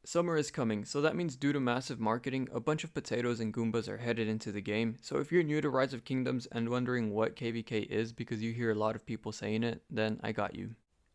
Summer is coming, so that means due to massive marketing, a bunch of potatoes and Goombas are headed into the game. So if you're new to Rise of Kingdoms and wondering what KVK is because you hear a lot of people saying it, then I got you.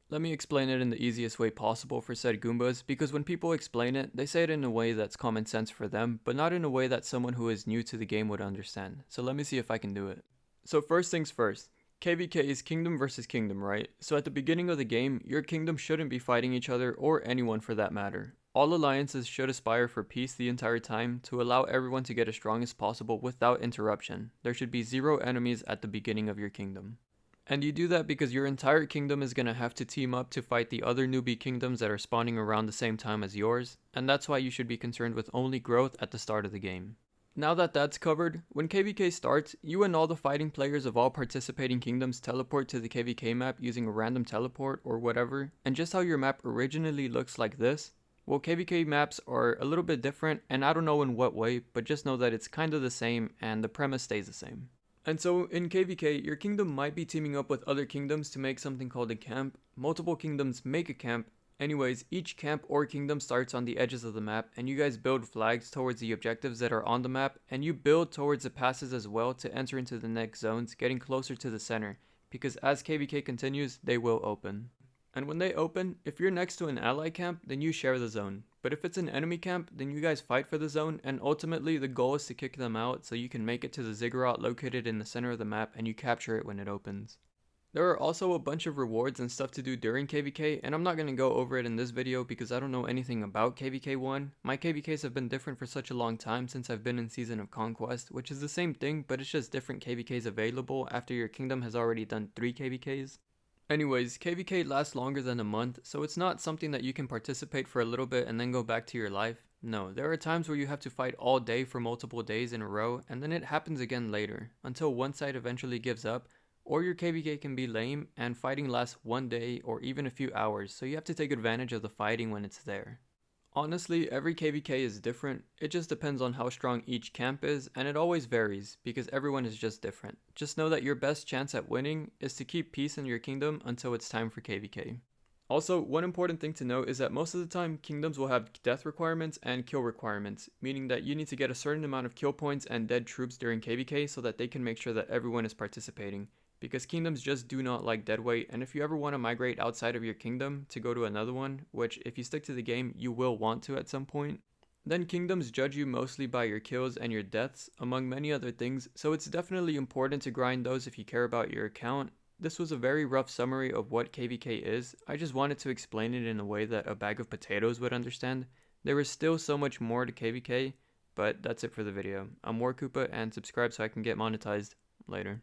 Let me explain it in the easiest way possible for said Goombas, because when people explain it, they say it in a way that's common sense for them, but not in a way that someone who is new to the game would understand. So let me see if I can do it. So first things first, KVK is kingdom versus kingdom, right? So at the beginning of the game, your kingdom shouldn't be fighting each other or anyone for that matter. All alliances should aspire for peace the entire time to allow everyone to get as strong as possible without interruption. There should be 0 enemies at the beginning of your kingdom. And you do that because your entire kingdom is going to have to team up to fight the other newbie kingdoms that are spawning around the same time as yours, and that's why you should be concerned with only growth at the start of the game. Now that that's covered, when KVK starts, you and all the fighting players of all participating kingdoms teleport to the KVK map using a random teleport or whatever, and just how your map originally looks like this, well, KVK maps are a little bit different, and I don't know in what way, but just know that it's kind of the same and the premise stays the same. And so in KVK, your kingdom might be teaming up with other kingdoms to make something called a camp. Multiple kingdoms make a camp. Anyways, each camp or kingdom starts on the edges of the map, and you guys build flags towards the objectives that are on the map, and you build towards the passes as well to enter into the next zones, getting closer to the center, because as KVK continues, they will open. And when they open, if you're next to an ally camp, then you share the zone. But if it's an enemy camp, then you guys fight for the zone, and ultimately the goal is to kick them out so you can make it to the ziggurat located in the center of the map and you capture it when it opens. There are also a bunch of rewards and stuff to do during KVK, and I'm not going to go over it in this video because I don't know anything about KVK 1. My KVKs have been different for such a long time since I've been in Season of Conquest, which is the same thing, but it's just different KVKs available after your kingdom has already done 3 KVKs. Anyways, KVK lasts longer than a month, so it's not something that you can participate for a little bit and then go back to your life. No, there are times where you have to fight all day for multiple days in a row, and then it happens again later, until one side eventually gives up, or your KVK can be lame, and fighting lasts one day or even a few hours, so you have to take advantage of the fighting when it's there. Honestly, every KVK is different. It just depends on how strong each camp is, and it always varies because everyone is just different. Just know that your best chance at winning is to keep peace in your kingdom until it's time for KVK. Also, one important thing to note is that most of the time, kingdoms will have death requirements and kill requirements, meaning that you need to get a certain amount of kill points and dead troops during KVK so that they can make sure that everyone is participating. Because kingdoms just do not like dead weight, and if you ever want to migrate outside of your kingdom to go to another one, which if you stick to the game you will want to at some point, then kingdoms judge you mostly by your kills and your deaths, among many other things, so it's definitely important to grind those if you care about your account. This was a very rough summary of what KVK is. I just wanted to explain it in a way that a bag of potatoes would understand. There is still so much more to KVK, but that's it for the video. I'm WarKoopa, and subscribe so I can get monetized. Later.